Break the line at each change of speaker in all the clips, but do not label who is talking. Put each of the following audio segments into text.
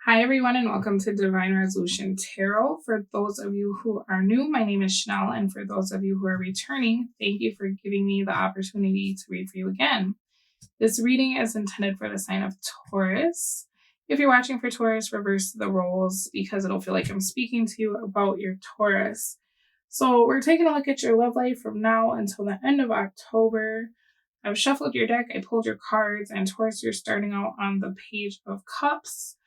Hi, everyone, and welcome to Divine Resolution Tarot. For those of you who are new, my name is Chanel, and for those of you who are returning, thank you for giving me the opportunity to read for you again. This reading is intended for the sign of Taurus. If you're watching for Taurus, reverse the roles because it'll feel like I'm speaking to you about your Taurus. So we're taking a look at your love life from now until the end of October. I've shuffled your deck, I pulled your cards, and Taurus, you're starting out on the Page of Cups.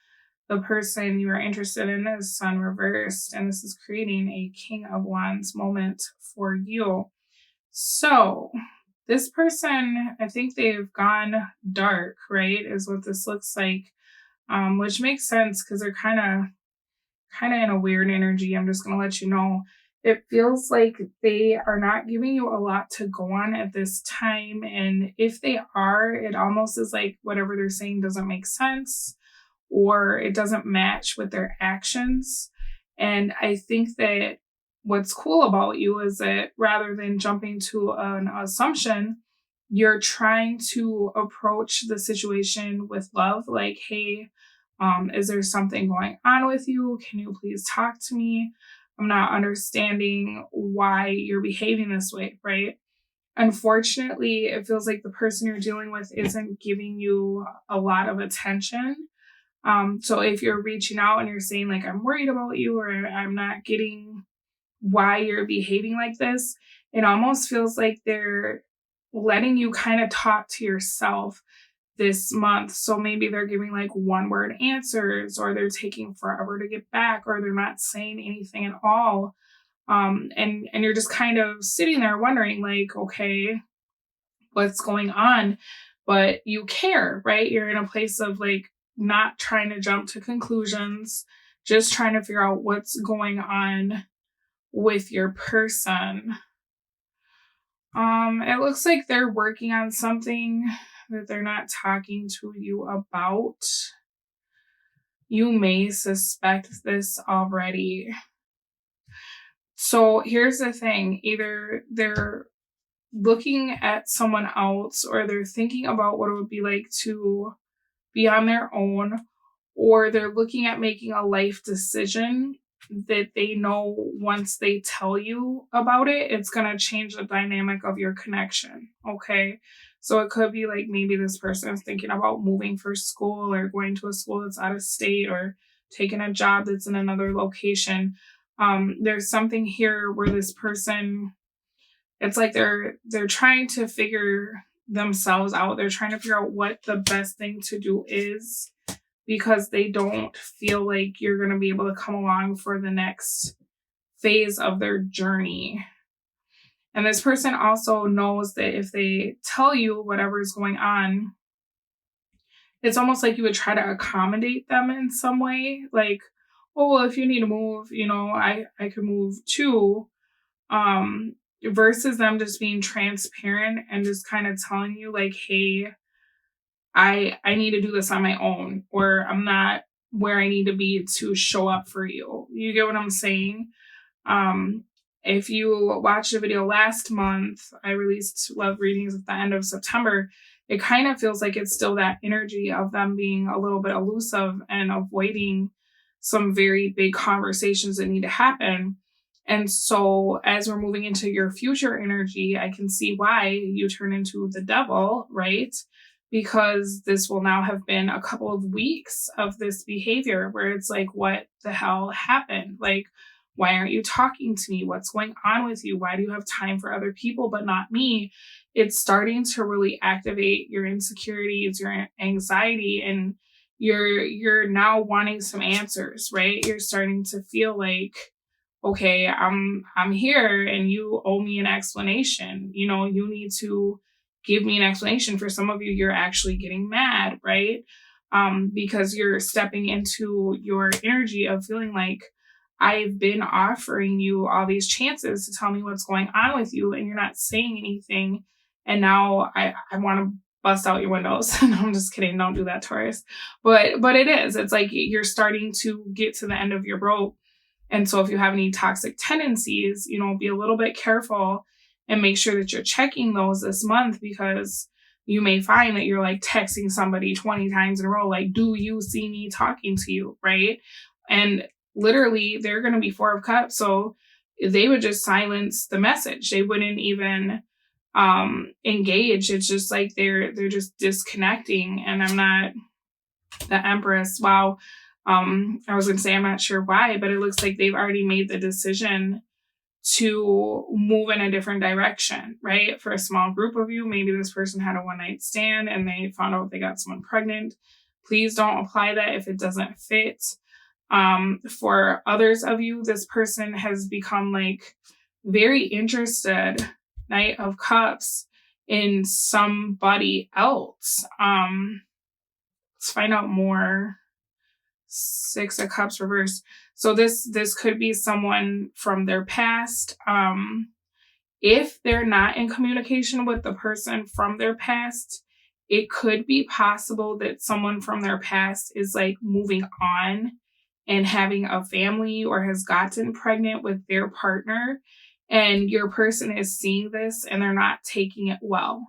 The person you are interested in is Sun reversed, and this is creating a King of Wands moment for you. So, this person, I think they've gone dark, right? Is what this looks like, which makes sense because they're kind of in a weird energy. I'm just gonna let you know. It feels like they are not giving you a lot to go on at this time, and if they are, it almost is like whatever they're saying doesn't make sense, or it doesn't match with their actions. And I think that what's cool about you is that rather than jumping to an assumption, you're trying to approach the situation with love. Like, hey, is there something going on with you? Can you please talk to me? I'm not understanding why you're behaving this way, right? Unfortunately, it feels like the person you're dealing with isn't giving you a lot of attention. So if you're reaching out and you're saying like, I'm worried about you, or I'm not getting why you're behaving like this, it almost feels like they're letting you kind of talk to yourself this month. So maybe they're giving like one word answers, or they're taking forever to get back, or they're not saying anything at all. And you're just kind of sitting there wondering like, okay, what's going on? But you care, right? You're in a place of like not trying to jump to conclusions, just trying to figure out what's going on with your person. It looks like they're working on something that they're not talking to you about. You may suspect this already. So here's the thing. Either they're looking at someone else, or they're thinking about what it would be like to be on their own, or they're looking at making a life decision that they know once they tell you about it, it's going to change the dynamic of your connection. Okay. So it could be like maybe this person is thinking about moving for school, or going to a school that's out of state, or taking a job that's in another location. There's something here where this person, it's like they're trying to figure themselves out. They're trying to figure out what the best thing to do is, because they don't feel like you're going to be able to come along for the next phase of their journey. And this person also knows that if they tell you whatever is going on, it's almost like you would try to accommodate them in some way. Like, oh, well, if you need to move, I could move too. Versus them just being transparent and just kind of telling you like, hey, I need to do this on my own, or I'm not where I need to be to show up for you. You get what I'm saying? If you watched the video last month, I released love readings at the end of September. It kind of feels like it's still that energy of them being a little bit elusive and avoiding some very big conversations that need to happen. And so as we're moving into your future energy, I can see why you turn into the devil, right? Because this will now have been a couple of weeks of this behavior where it's like, what the hell happened? Like, why aren't you talking to me? What's going on with you? Why do you have time for other people but not me? It's starting to really activate your insecurities, your anxiety, and you're now wanting some answers, right? You're starting to feel like, okay, I'm here and you owe me an explanation. You need to give me an explanation. For some of you, you're actually getting mad, right? Because you're stepping into your energy of feeling like, I've been offering you all these chances to tell me what's going on with you, and you're not saying anything. And now I want to bust out your windows. No, I'm just kidding. Don't do that, Taurus. But it is. It's like you're starting to get to the end of your rope. And so if you have any toxic tendencies, be a little bit careful and make sure that you're checking those this month, because you may find that you're like texting somebody 20 times in a row, like, do you see me talking to you, right? And literally they're going to be 4 of Cups, so they would just silence the message. They wouldn't even engage. It's just like they're just disconnecting. And I'm not the Empress. Wow. I was going to say, I'm not sure why, but it looks like they've already made the decision to move in a different direction, right? For a small group of you, maybe this person had a one-night stand and they found out they got someone pregnant. Please don't apply that if it doesn't fit. For others of you, this person has become like very interested, Knight of Cups, in somebody else. Let's find out more. 6 of Cups reversed. So this could be someone from their past. If they're not in communication with the person from their past, it could be possible that someone from their past is like moving on and having a family or has gotten pregnant with their partner, and your person is seeing this and they're not taking it well.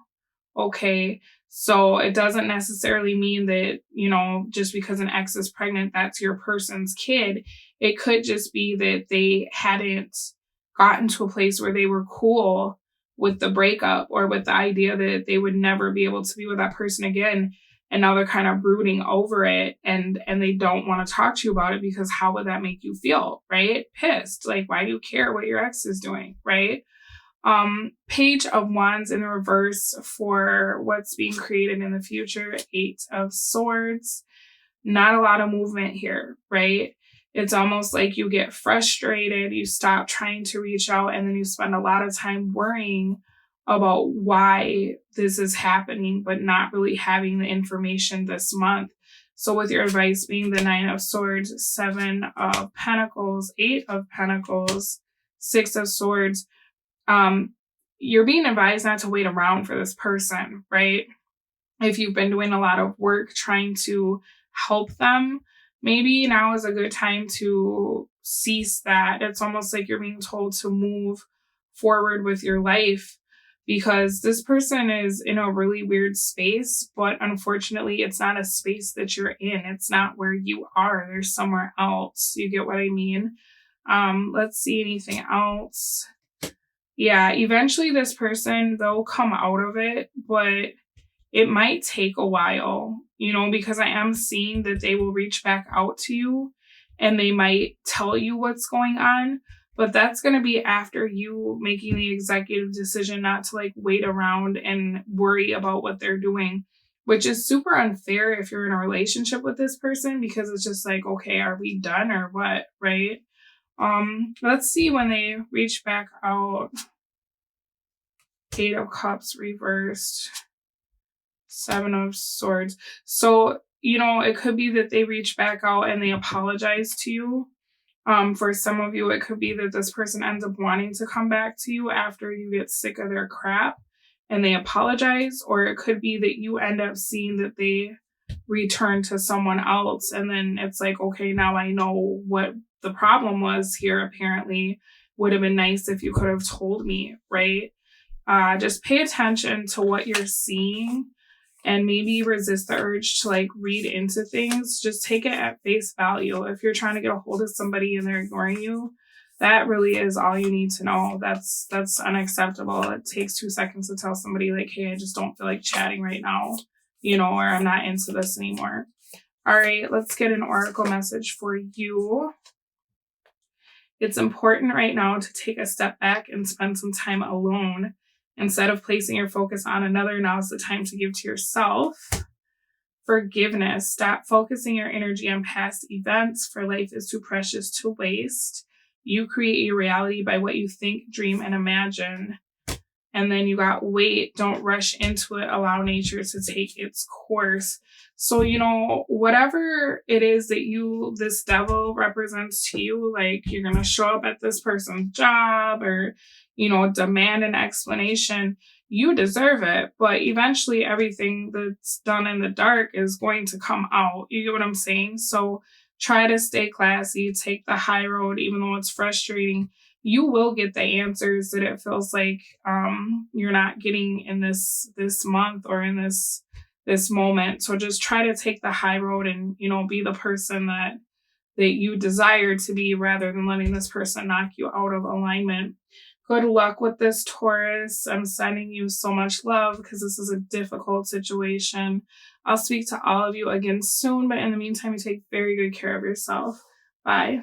Okay. So it doesn't necessarily mean that, just because an ex is pregnant, that's your person's kid. It could just be that they hadn't gotten to a place where they were cool with the breakup or with the idea that they would never be able to be with that person again. And now they're kind of brooding over it and they don't want to talk to you about it, because how would that make you feel, right? Pissed. Like, why do you care what your ex is doing, right? Page of Wands in reverse for what's being created in the future. 8 of Swords. Not a lot of movement here, right? It's almost like you get frustrated, you stop trying to reach out, and then you spend a lot of time worrying about why this is happening, but not really having the information this month. So with your advice being the 9 of Swords, 7 of Pentacles, 8 of Pentacles, 6 of Swords, you're being advised not to wait around for this person, right? If you've been doing a lot of work trying to help them, maybe now is a good time to cease that. It's almost like you're being told to move forward with your life, because this person is in a really weird space, but unfortunately it's not a space that you're in. It's not where you are. There's somewhere else. You get what I mean? Let's see anything else. Yeah, eventually this person, they'll come out of it, but it might take a while, because I am seeing that they will reach back out to you and they might tell you what's going on, but that's going to be after you making the executive decision not to like wait around and worry about what they're doing, which is super unfair if you're in a relationship with this person, because it's just like, okay, are we done or what, right? Let's see when they reach back out. 8 of Cups reversed, 7 of Swords. So, it could be that they reach back out and they apologize to you. For some of you, it could be that this person ends up wanting to come back to you after you get sick of their crap and they apologize, or it could be that you end up seeing that they return to someone else, and then it's like, okay, now I know what the problem was here. Apparently, would have been nice if you could have told me, right? Just pay attention to what you're seeing and maybe resist the urge to like read into things. Just take it at face value. If you're trying to get a hold of somebody and they're ignoring you, that really is all you need to know. That's unacceptable. It takes 2 seconds to tell somebody like, hey, I just don't feel like chatting right now, or I'm not into this anymore. All right, let's get an oracle message for you. It's important right now to take a step back and spend some time alone. Instead of placing your focus on another, now's the time to give to yourself. Forgiveness. Stop focusing your energy on past events, for life is too precious to waste. You create your reality by what you think, dream, and imagine. And then you got wait, don't rush into it, allow nature to take its course. So, whatever it is that this devil represents to you, like you're going to show up at this person's job or, demand an explanation, you deserve it. But eventually everything that's done in the dark is going to come out. You get what I'm saying? So try to stay classy, take the high road, even though it's frustrating. you will get the answers that it feels like you're not getting in this month or in this moment. So just try to take the high road and, be the person that you desire to be, rather than letting this person knock you out of alignment. Good luck with this, Taurus. I'm sending you so much love because this is a difficult situation. I'll speak to all of you again soon, but in the meantime, you take very good care of yourself. Bye.